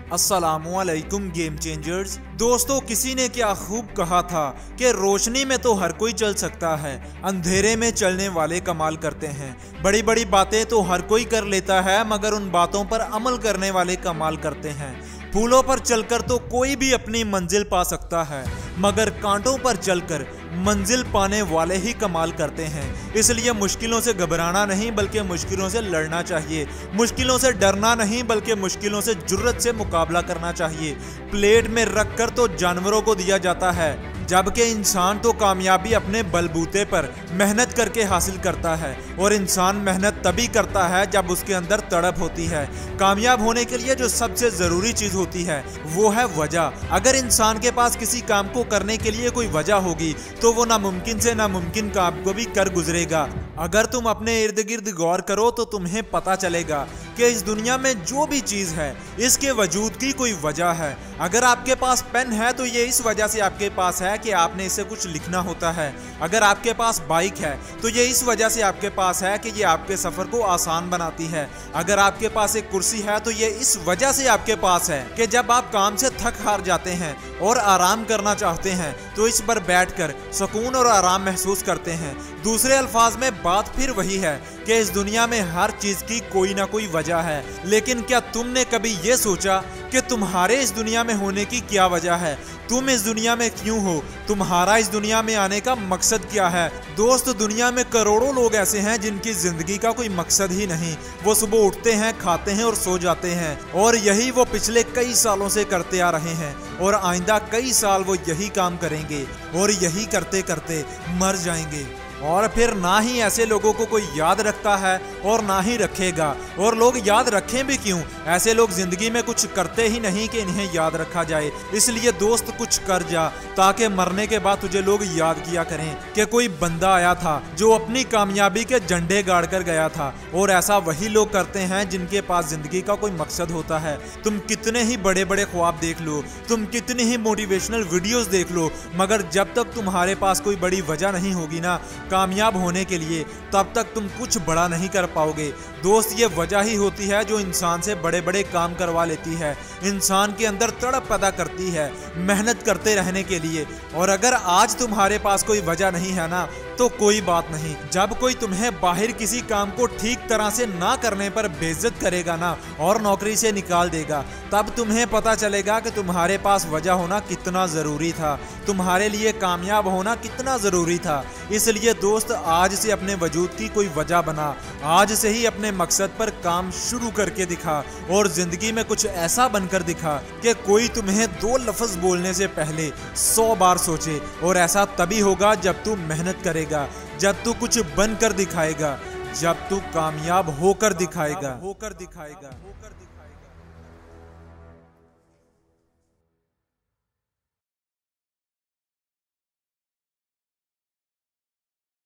अस्सलामुअलैकुम game changers. दोस्तों, किसी ने क्या खूब कहा था कि रोशनी में तो हर कोई चल सकता है, अंधेरे में चलने वाले कमाल करते हैं। बड़ी बड़ी बातें तो हर कोई कर लेता है, मगर उन बातों पर अमल करने वाले कमाल करते हैं। फूलों पर चलकर तो कोई भी अपनी मंजिल पा सकता है, मगर कांटों पर चलकर मंजिल पाने वाले ही कमाल करते हैं। इसलिए मुश्किलों से घबराना नहीं, बल्कि मुश्किलों से लड़ना चाहिए। मुश्किलों से डरना नहीं, बल्कि मुश्किलों से जुर्रत से मुकाबला करना चाहिए। प्लेट में रखकर तो जानवरों को दिया जाता है, जबकि इंसान तो कामयाबी अपने बलबूते पर मेहनत करके हासिल करता है। और इंसान मेहनत तभी करता है जब उसके अंदर तड़प होती है। कामयाब होने के लिए जो सबसे ज़रूरी चीज़ होती है वो है वजह। अगर इंसान के पास किसी काम को करने के लिए कोई वजह होगी तो वो नामुमकिन से नामुमकिन काम को भी कर गुजरेगा। अगर तुम अपने इर्द गिर्द गौर करो तो तुम्हें पता चलेगा कि इस दुनिया में जो भी चीज़ है इसके वजूद की कोई वजह है। अगर आपके पास पेन है तो ये इस वजह से आपके पास है कि आपने इसे कुछ लिखना होता है। अगर आपके पास बाइक है तो ये इस वजह से आपके पास है कि ये आपके सफ़र को आसान बनाती है। अगर आपके पास एक कुर्सी है तो ये इस वजह से आपके पास है कि जब आप काम से थक हार जाते हैं और आराम करना चाहते हैं तो इस पर बैठकर सुकून और आराम महसूस करते हैं। दूसरे अल्फाज में बात फिर वही है कि इस दुनिया में हर चीज़ की कोई ना कोई वजह है। लेकिन क्या तुमने कभी ये सोचा कि तुम्हारे इस दुनिया में होने की क्या वजह है? तुम इस दुनिया में क्यों हो? तुम्हारा इस दुनिया में आने का मकसद क्या है? दोस्त, दुनिया में करोड़ों लोग ऐसे हैं जिनकी जिंदगी का कोई मकसद ही नहीं। वो सुबह उठते हैं, खाते हैं और सो जाते हैं, और यही वो पिछले कई सालों से करते आ रहे हैं, और आइंदा कई साल वो यही काम करेंगे और यही करते करते मर जाएंगे। और फिर ना ही ऐसे लोगों को कोई याद रखता है और ना ही रखेगा। और लोग याद रखें भी क्यों? ऐसे लोग जिंदगी में कुछ करते ही नहीं कि इन्हें याद रखा जाए। इसलिए दोस्त, कुछ कर जा ताकि मरने के बाद तुझे लोग याद किया करें कि कोई बंदा आया था जो अपनी कामयाबी के झंडे गाड़ कर गया था। और ऐसा वही लोग करते हैं जिनके पास जिंदगी का कोई मकसद होता है। तुम कितने ही बड़े बड़े ख्वाब देख लो, तुम कितनी ही मोटिवेशनल वीडियोस देख लो, मगर जब तक तुम्हारे पास कोई बड़ी वजह नहीं होगी ना कामयाब होने के लिए, तब तक तुम कुछ बड़ा नहीं कर पाओगे। दोस्त, ये वजह ही होती है जो इंसान से बड़े बड़े काम करवा लेती है, इंसान के अंदर तड़प पैदा करती है मेहनत करते रहने के लिए। और अगर आज तुम्हारे पास कोई वजह नहीं है ना, तो कोई बात नहीं। जब कोई तुम्हें बाहर किसी काम को ठीक तरह से ना करने पर बेइज्जत करेगा ना और नौकरी से निकाल देगा, तब तुम्हें पता चलेगा कि तुम्हारे पास वजह होना कितना ज़रूरी था, तुम्हारे लिए कामयाब होना कितना ज़रूरी था। इसलिए दोस्त, आज से अपने वजूद की कोई वजह बना, आज से ही अपने मकसद पर काम शुरू करके दिखा, और ज़िंदगी में कुछ ऐसा बनकर दिखा कि कोई तुम्हें 2 लफ्ज़ बोलने से पहले 100 बार सोचे। और ऐसा तभी होगा जब तू मेहनत करेगा, जब तू कुछ बनकर दिखाएगा, जब तू कामयाब होकर दिखाएगा।